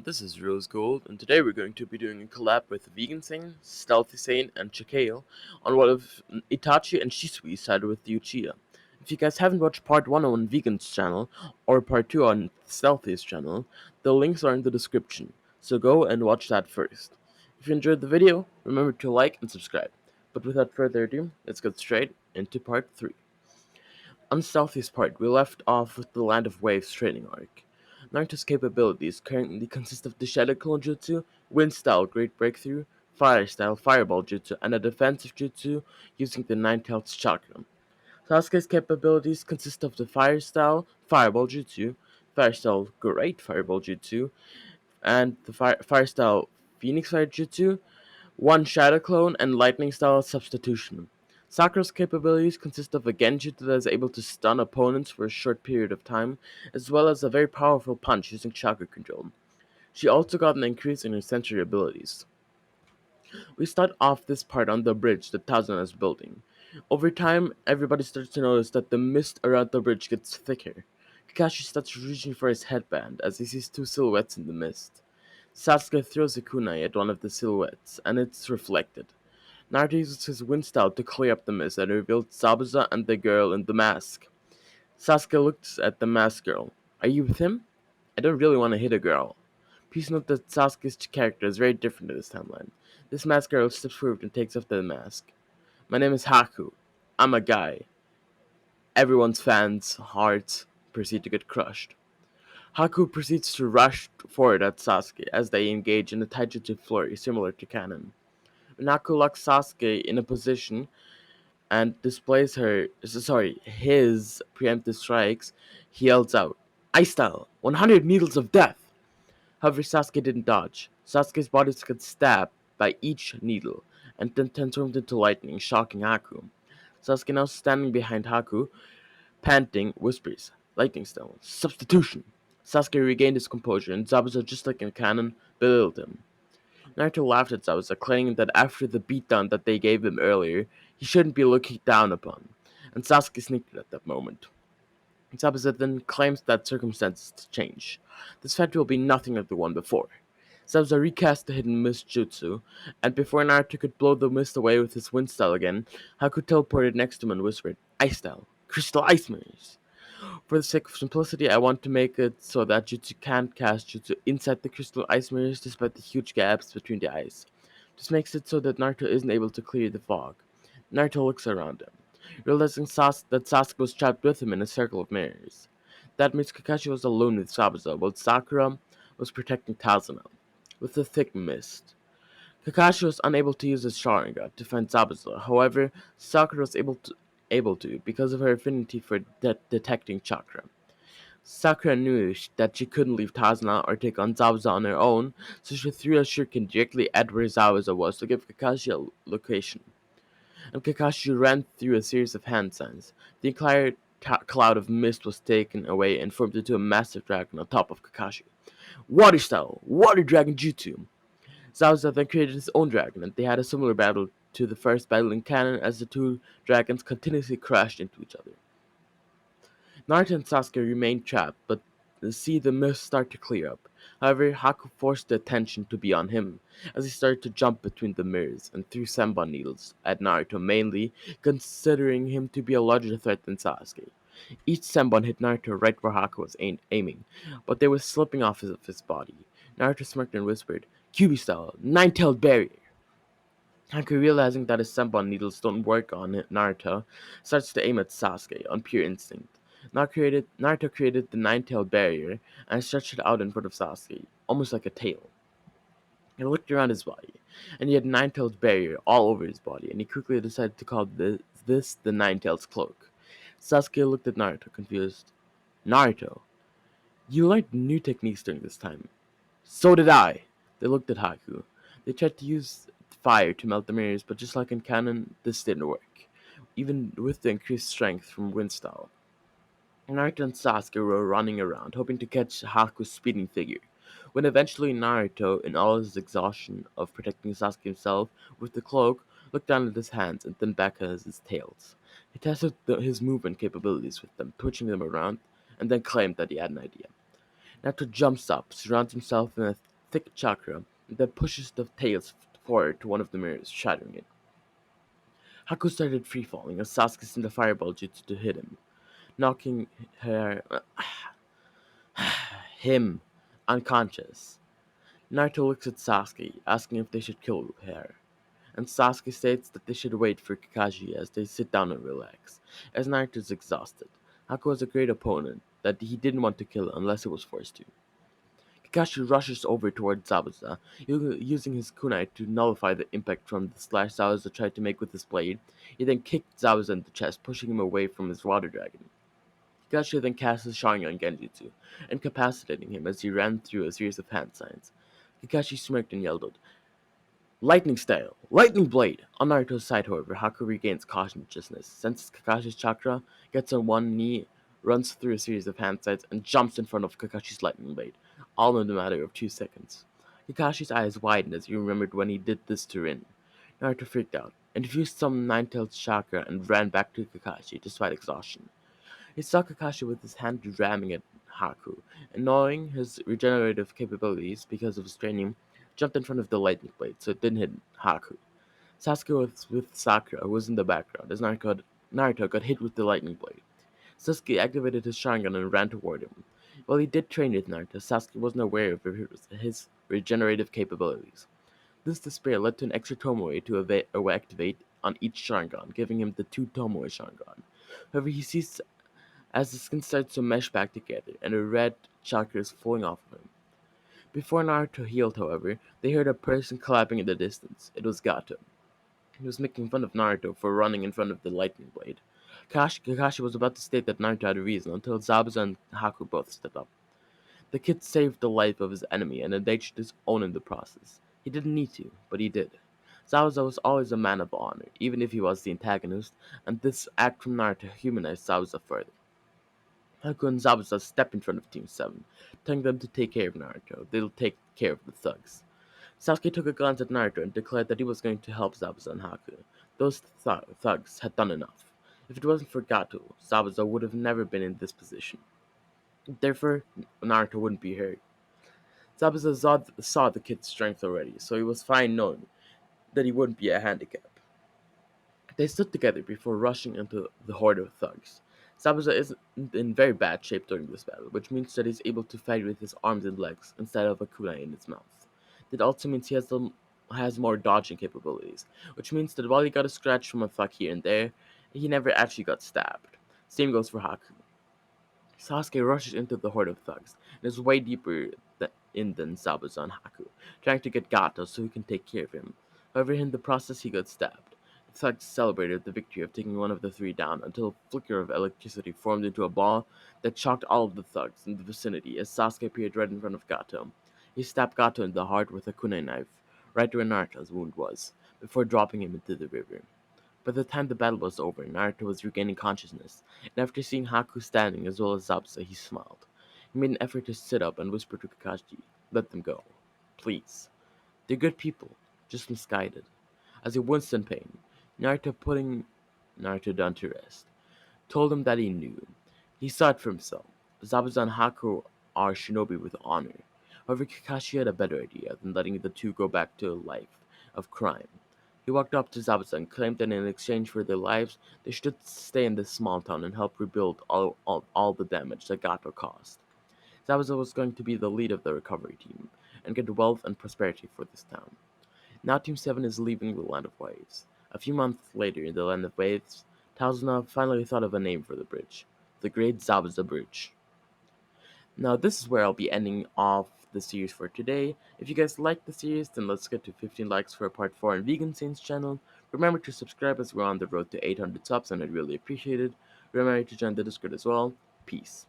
this is Rose Gold, and today we're going to be doing a collab with Vegan Saiyan, Stealthy Saiyan, and Chikale on what if Itachi and Shisui sided with the Uchiha. If you guys haven't watched part 1 on Vegan's channel, or part 2 on Stealthy's channel, the links are in the description, so go and watch that first. If you enjoyed the video, remember to like and subscribe. But without further ado, let's get straight into part 3. On Stealthy's part, we left off with the Land of Waves training arc. Naruto's capabilities currently consist of the Shadow Clone Jutsu, Wind Style Great Breakthrough, Fire Style Fireball Jutsu, and a defensive jutsu using the Nine-Tailed Chakra. Sasuke's capabilities consist of the Fire Style Fireball Jutsu, Fire Style Great Fireball Jutsu, and the Fire Style Phoenix Fire Jutsu, one Shadow Clone, and Lightning Style Substitution. Sakura's capabilities consist of a Genjutsu that is able to stun opponents for a short period of time, as well as a very powerful punch using chakra control. She also got an increase in her sensory abilities. We start off this part on the bridge that Tazuna is building. Over time, everybody starts to notice that the mist around the bridge gets thicker. Kakashi starts reaching for his headband as he sees two silhouettes in the mist. Sasuke throws a kunai at one of the silhouettes, and it's reflected. Naruto uses his wind style to clear up the mist and reveals Zabuza and the girl in the mask. Sasuke looks at the masked girl. Are you with him? I don't really want to hit a girl. Please note that Sasuke's character is very different in this timeline. This masked girl steps forward and takes off the mask. My name is Haku. I'm a guy. Everyone's fans' hearts proceed to get crushed. Haku proceeds to rush forward at Sasuke as they engage in a taijutsu flurry similar to Kanon. Naku locks Sasuke in a position and displays his preemptive strikes. He yells out, Ice Style, 100 Needles of Death! However, Sasuke didn't dodge. Sasuke's body gets stabbed by each needle, and then transformed into lightning, shocking Haku. Sasuke, now standing behind Haku, panting, whispers, Lightning Stone, substitution! Sasuke regained his composure, and Zabuza, just like in canon, belittled him. Naruto laughed at Zabuza, claiming that after the beatdown that they gave him earlier, he shouldn't be looked down upon, and Sasuke sneaked at that moment. Zabuza then claims that circumstances change. This fight will be nothing like the one before. Zabuza recast the hidden mist jutsu, and before Naruto could blow the mist away with his wind style again, Haku teleported next to him and whispered, Ice Style, Crystal Ice Mirrors. For the sake of simplicity, I want to make it so that Jutsu can't cast Jutsu inside the crystal ice mirrors despite the huge gaps between the ice. This makes it so that Naruto isn't able to clear the fog. Naruto looks around him, realizing that Sasuke was trapped with him in a circle of mirrors. That means Kakashi was alone with Zabuza, while Sakura was protecting Tazuna with the thick mist. Kakashi was unable to use his Sharingan to find Zabuza. However, Sakura was able to because of her affinity for detecting chakra. Sakura knew that she couldn't leave Tazuna or take on Zabuza on her own, so she threw a shuriken directly at where Zabuza was to give Kakashi a location. And Kakashi ran through a series of hand signs. The entire cloud of mist was taken away and formed into a massive dragon on top of Kakashi. Water Style! Water Dragon Jutsu! Zabuza then created his own dragon, and they had a similar battle to the first battle in canon as the two dragons continuously crashed into each other. Naruto and Sasuke remained trapped, but see the mist start to clear up. However, Haku forced the attention to be on him, as he started to jump between the mirrors and threw Senbon needles at Naruto, mainly considering him to be a larger threat than Sasuke. Each Senbon hit Naruto right where Haku was aiming, but they were slipping off of his body. Naruto smirked and whispered, Kyuubi style, nine-tailed barrier. Haku, realizing that his Senbon needles don't work on Naruto, starts to aim at Sasuke on pure instinct. Naruto created the nine-tailed barrier and stretched it out in front of Sasuke, almost like a tail. He looked around his body, and he had a nine-tailed barrier all over his body, and he quickly decided to call this the Nine-Tails Cloak. Sasuke looked at Naruto, confused. Naruto, you learned new techniques during this time. So did I. They looked at Haku. They tried to use fire to melt the mirrors, but just like in canon, this didn't work, even with the increased strength from wind style. Naruto and Sasuke were running around, hoping to catch Haku's speeding figure, when eventually Naruto, in all his exhaustion of protecting Sasuke himself with the cloak, looked down at his hands and then back at his tails. He tested his movement capabilities with them, twitching them around, and then claimed that he had an idea. Naruto jumps up, surrounds himself in a thick chakra that pushes the tails forward to one of the mirrors, shattering it. Haku started free falling as Sasuke sent a fireball jutsu to hit him, knocking her, him unconscious. Naruto looks at Sasuke, asking if they should kill her, and Sasuke states that they should wait for Kakashi as they sit down and relax, as Naruto is exhausted. Haku was a great opponent that he didn't want to kill unless he was forced to. Kakashi rushes over towards Zabuza, using his kunai to nullify the impact from the slash Zabuza tried to make with his blade. He then kicked Zabuza in the chest, pushing him away from his water dragon. Kakashi then cast his Sharingan Genjutsu, incapacitating him as he ran through a series of hand signs. Kakashi smirked and yelled, "Lightning style! Lightning blade!" On Naruto's side, however, Haku regains consciousness, senses Kakashi's chakra, gets on one knee, runs through a series of hand sights, and jumps in front of Kakashi's lightning blade, all in a matter of 2 seconds. Kakashi's eyes widened as he remembered when he did this to Rin. Naruto freaked out, infused some nine-tailed chakra, and ran back to Kakashi, despite exhaustion. He saw Kakashi with his hand ramming at Haku, and knowing his regenerative capabilities because of his training, jumped in front of the lightning blade so it didn't hit Haku. Sasuke was with Sakura, who was in the background, as Naruto got hit with the lightning blade. Sasuke activated his Sharingan and ran toward him. While he did train with Naruto, Sasuke wasn't aware of his regenerative capabilities. This despair led to an extra Tomoe to activate on each Sharingan, giving him the two Tomoe Sharingan. However, he sees as the skin starts to mesh back together and a red chakra is falling off of him. Before Naruto healed, however, they heard a person clapping in the distance. It was Gato. He was making fun of Naruto for running in front of the lightning blade. Kakashi was about to state that Naruto had a reason until Zabuza and Haku both stepped up. The kid saved the life of his enemy and endangered his own in the process. He didn't need to, but he did. Zabuza was always a man of honor, even if he was the antagonist, and this act from Naruto humanized Zabuza further. Haku and Zabuza step in front of Team 7, telling them to take care of Naruto. They'll take care of the thugs. Sasuke took a glance at Naruto and declared that he was going to help Zabuza and Haku. Those thugs had done enough. If it wasn't for Gato, Zabuza would have never been in this position. Therefore, Naruto wouldn't be hurt. Zabuza saw the kid's strength already, so he was fine knowing that he wouldn't be a handicap. They stood together before rushing into the horde of thugs. Zabuza is in very bad shape during this battle, which means that he's able to fight with his arms and legs instead of a kunai in his mouth. That also means has more dodging capabilities, which means that while he got a scratch from a thug here and there, he never actually got stabbed. Same goes for Haku. Sasuke rushes into the horde of thugs and is way deeper in than Zabuza and Haku, trying to get Gato so he can take care of him. However, in the process, he got stabbed. The thugs celebrated the victory of taking one of the three down until a flicker of electricity formed into a ball that shocked all of the thugs in the vicinity as Sasuke appeared right in front of Gato. He stabbed Gato in the heart with a kunai knife, right where Naruto's wound was, before dropping him into the river. By the time the battle was over, Naruto was regaining consciousness, and after seeing Haku standing as well as Zabuza, he smiled. He made an effort to sit up and whisper to Kakashi, "Let them go. Please. They're good people, just misguided." As he winced in pain, putting Naruto down to rest, told him that he knew. He saw it for himself. Zabuza and Haku are shinobi with honor. However, Kakashi had a better idea than letting the two go back to a life of crime. He walked up to Zabuza and claimed that in exchange for their lives, they should stay in this small town and help rebuild all the damage that Gato caused. Zabuza was going to be the lead of the recovery team and get wealth and prosperity for this town. Now Team 7 is leaving the Land of Waves. A few months later, in the Land of Waves, Tazuna finally thought of a name for the bridge. The Great Zabuza Bridge. Now this is where I'll be ending off the series for today. If you guys like the series, then let's get to 15 likes for part 4 on Vegan Saints channel. Remember to subscribe as we're on the road to 800 subs and I'd really appreciate it. Remember to join the Discord as well. Peace.